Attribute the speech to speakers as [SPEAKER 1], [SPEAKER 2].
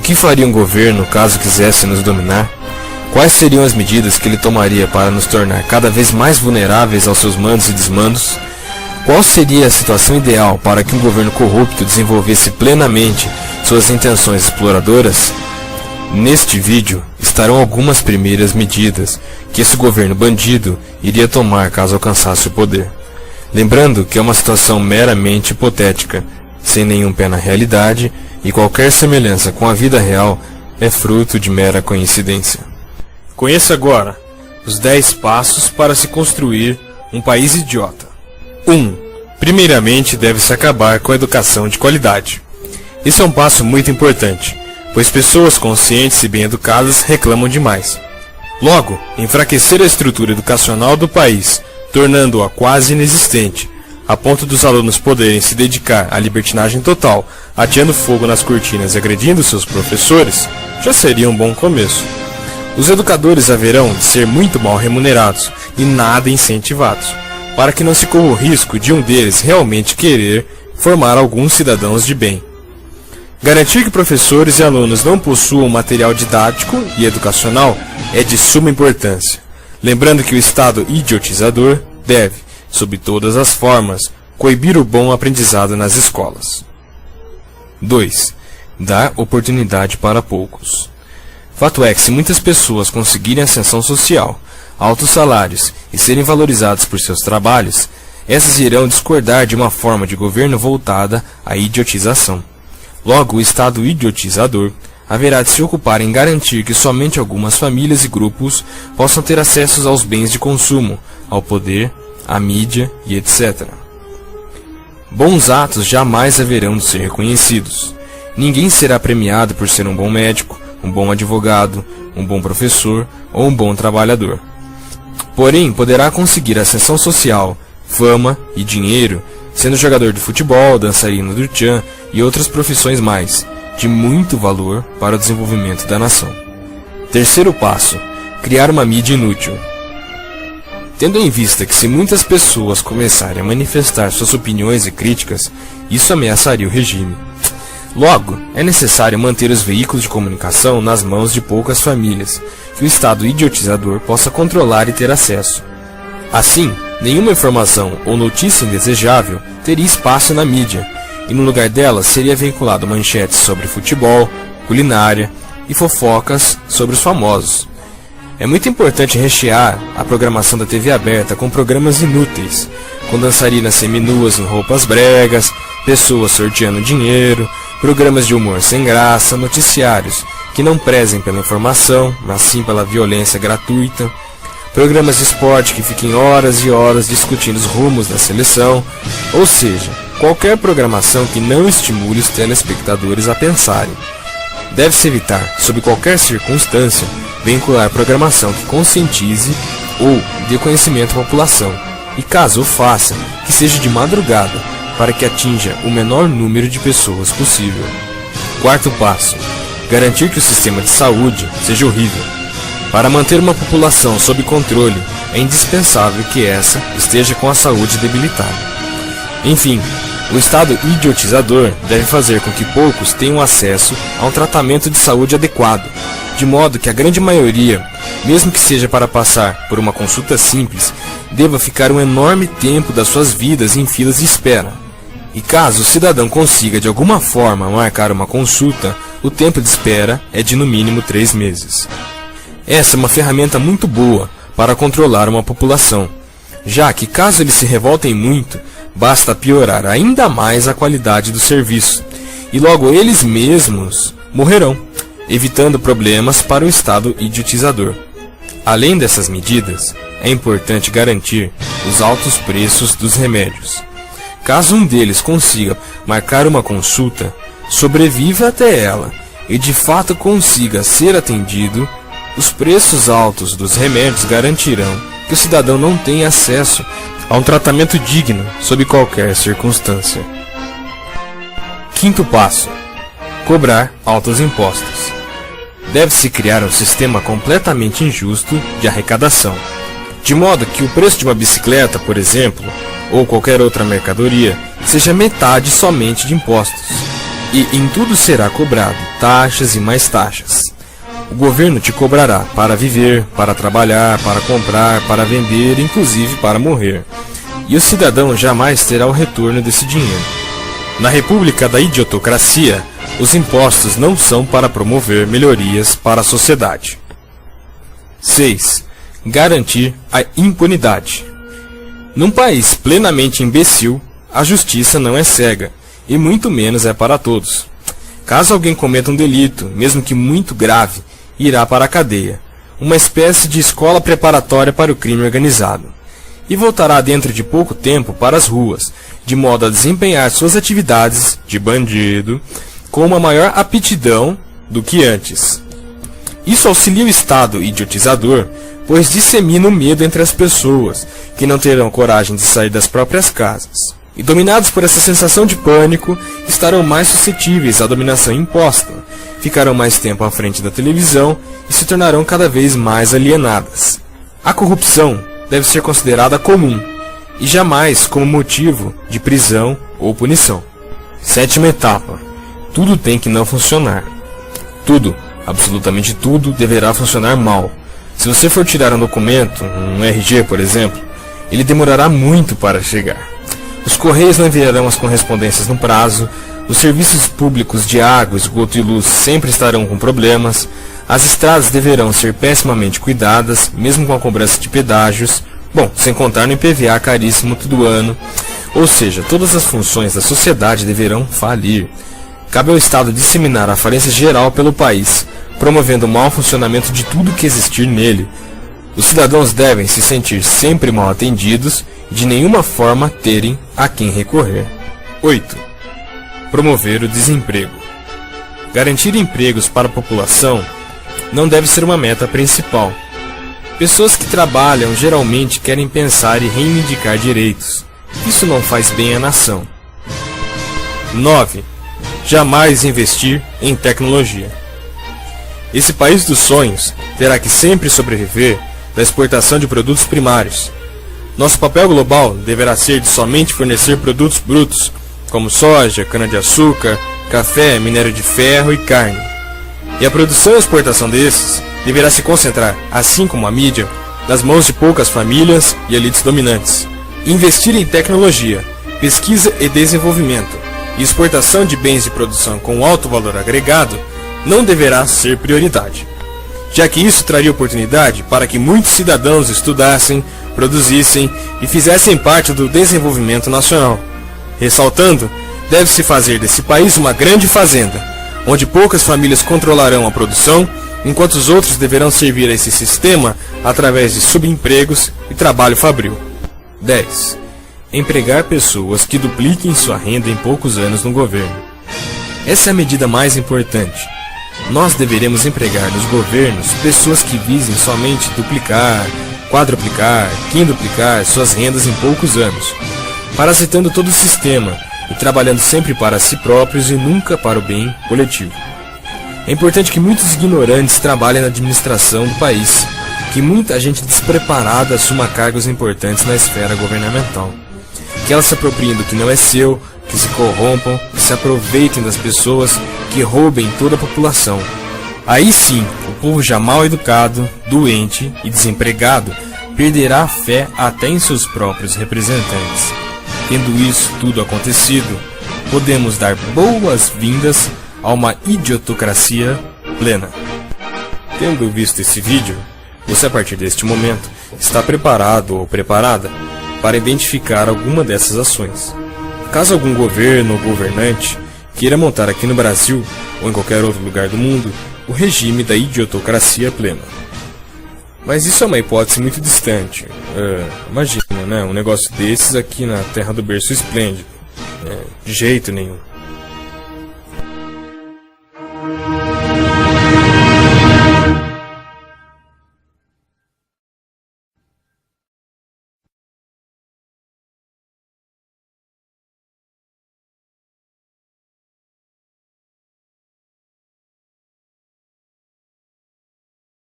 [SPEAKER 1] que faria um governo caso quisesse nos dominar? Quais seriam as medidas que ele tomaria para nos tornar cada vez mais vulneráveis aos seus mandos e desmandos? Qual seria a situação ideal para que um governo corrupto desenvolvesse plenamente suas intenções exploradoras? Neste vídeo estarão algumas primeiras medidas que esse governo bandido iria tomar caso alcançasse o poder. Lembrando que é uma situação meramente hipotética, sem nenhum pé na realidade, e qualquer semelhança com a vida real é fruto de mera coincidência. Conheça agora os 10 passos para se construir um país idiota. 1. Primeiramente deve-se acabar com a educação de qualidade. Esse é um passo muito importante, pois pessoas conscientes e bem educadas reclamam demais. Logo, enfraquecer a estrutura educacional do país, tornando-a quase inexistente, a ponto dos alunos poderem se dedicar à libertinagem total, ateando fogo nas cortinas e agredindo seus professores, já seria um bom começo. Os educadores haverão de ser muito mal remunerados e nada incentivados, para que não se corra o risco de um deles realmente querer formar alguns cidadãos de bem. Garantir que professores e alunos não possuam material didático e educacional é de suma importância, lembrando que o Estado idiotizador deve, sob todas as formas, coibir o bom aprendizado nas escolas. 2. Dar oportunidade para poucos. Fato é que se muitas pessoas conseguirem ascensão social, altos salários e serem valorizadas por seus trabalhos, essas irão discordar de uma forma de governo voltada à idiotização. Logo, o Estado idiotizador haverá de se ocupar em garantir que somente algumas famílias e grupos possam ter acesso aos bens de consumo, ao poder, à mídia e etc. Bons atos jamais haverão de ser reconhecidos. Ninguém será premiado por ser um bom médico, um bom advogado, um bom professor ou um bom trabalhador. Porém, poderá conseguir ascensão social, fama e dinheiro, sendo jogador de futebol, dançarino do tchan e outras profissões mais, de muito valor para o desenvolvimento da nação. Terceiro passo: criar uma mídia inútil. Tendo em vista que se muitas pessoas começarem a manifestar suas opiniões e críticas, isso ameaçaria o regime. Logo, é necessário manter os veículos de comunicação nas mãos de poucas famílias, que o Estado idiotizador possa controlar e ter acesso. Assim, nenhuma informação ou notícia indesejável teria espaço na mídia, e no lugar dela seria vinculado manchetes sobre futebol, culinária e fofocas sobre os famosos. É muito importante rechear a programação da TV aberta com programas inúteis, com dançarinas seminuas em roupas bregas, pessoas sorteando dinheiro, programas de humor sem graça, noticiários que não prezem pela informação, mas sim pela violência gratuita, programas de esporte que fiquem horas e horas discutindo os rumos da seleção, ou seja, qualquer programação que não estimule os telespectadores a pensarem. Deve-se evitar, sob qualquer circunstância, vincular programação que conscientize ou dê conhecimento à população, e caso o faça, que seja de madrugada, para que atinja o menor número de pessoas possível. Quarto passo: garantir que o sistema de saúde seja horrível. Para manter uma população sob controle, é indispensável que essa esteja com a saúde debilitada. Enfim, o Estado idiotizador deve fazer com que poucos tenham acesso a um tratamento de saúde adequado, de modo que a grande maioria, mesmo que seja para passar por uma consulta simples, deva ficar um enorme tempo das suas vidas em filas de espera. E caso o cidadão consiga de alguma forma marcar uma consulta, o tempo de espera é de no mínimo 3 meses. Essa é uma ferramenta muito boa para controlar uma população, já que caso eles se revoltem muito, basta piorar ainda mais a qualidade do serviço, e logo eles mesmos morrerão, evitando problemas para o Estado idiotizador. Além dessas medidas, é importante garantir os altos preços dos remédios. Caso um deles consiga marcar uma consulta, sobreviva até ela e de fato consiga ser atendido, os preços altos dos remédios garantirão que o cidadão não tenha acesso a um tratamento digno sob qualquer circunstância. Quinto passo: cobrar altos impostos. Deve-se criar um sistema completamente injusto de arrecadação, de modo que o preço de uma bicicleta, por exemplo, ou qualquer outra mercadoria, seja metade somente de impostos, e em tudo será cobrado taxas e mais taxas. O governo te cobrará para viver, para trabalhar, para comprar, para vender, inclusive para morrer. E o cidadão jamais terá o retorno desse dinheiro. Na República da Idiotocracia, os impostos não são para promover melhorias para a sociedade. 6. Garantir a impunidade. Num país plenamente imbecil, a justiça não é cega, e muito menos é para todos. Caso alguém cometa um delito, mesmo que muito grave, irá para a cadeia, uma espécie de escola preparatória para o crime organizado, e voltará dentro de pouco tempo para as ruas, de modo a desempenhar suas atividades de bandido com uma maior aptidão do que antes. Isso auxilia o Estado idiotizador, pois dissemina o medo entre as pessoas, que não terão coragem de sair das próprias casas. E dominados por essa sensação de pânico, estarão mais suscetíveis à dominação imposta, ficarão mais tempo à frente da televisão e se tornarão cada vez mais alienadas. A corrupção deve ser considerada comum, e jamais como motivo de prisão ou punição. 7ª etapa. Tudo tem que não funcionar. Tudo, absolutamente tudo, deverá funcionar mal. Se você for tirar um documento, um RG por exemplo, ele demorará muito para chegar. Os correios não enviarão as correspondências no prazo, os serviços públicos de água, esgoto e luz sempre estarão com problemas, as estradas deverão ser pessimamente cuidadas, mesmo com a cobrança de pedágios, bom, sem contar no IPVA caríssimo todo ano, ou seja, todas as funções da sociedade deverão falir. Cabe ao Estado disseminar a falência geral pelo país, promovendo o mau funcionamento de tudo que existir nele. Os cidadãos devem se sentir sempre mal atendidos e de nenhuma forma terem a quem recorrer. 8. Promover o desemprego. Garantir empregos para a população não deve ser uma meta principal. Pessoas que trabalham geralmente querem pensar e reivindicar direitos. Isso não faz bem à nação. 9. Jamais investir em tecnologia. Esse país dos sonhos terá que sempre sobreviver da exportação de produtos primários. Nosso papel global deverá ser de somente fornecer produtos brutos, como soja, cana-de-açúcar, café, minério de ferro e carne. E a produção e exportação desses deverá se concentrar, assim como a mídia, nas mãos de poucas famílias e elites dominantes. Investir em tecnologia, pesquisa e desenvolvimento e exportação de bens de produção com alto valor agregado não deverá ser prioridade, já que isso traria oportunidade para que muitos cidadãos estudassem, produzissem e fizessem parte do desenvolvimento nacional. Ressaltando, deve-se fazer desse país uma grande fazenda, onde poucas famílias controlarão a produção, enquanto os outros deverão servir a esse sistema através de subempregos e trabalho fabril. 10. Empregar pessoas que dupliquem sua renda em poucos anos no governo. Essa é a medida mais importante. Nós deveremos empregar nos governos pessoas que visem somente duplicar, quadruplicar, quintuplicar suas rendas em poucos anos, parasitando todo o sistema e trabalhando sempre para si próprios e nunca para o bem coletivo. É importante que muitos ignorantes trabalhem na administração do país, que muita gente despreparada assuma cargos importantes na esfera governamental, que elas se apropriem do que não é seu, que se corrompam, que se aproveitem das pessoas, que roubem toda a população. Aí sim, o povo já mal educado, doente e desempregado perderá a fé até em seus próprios representantes. Tendo isso tudo acontecido, podemos dar boas-vindas a uma idiotocracia plena. Tendo visto esse vídeo, você a partir deste momento está preparado ou preparada para identificar alguma dessas ações. Caso algum governo ou governante queira montar aqui no Brasil ou em qualquer outro lugar do mundo o regime da idiotocracia plena. Mas isso é uma hipótese muito distante. Imagina, né? Um negócio desses aqui na terra do berço esplêndido. De jeito nenhum.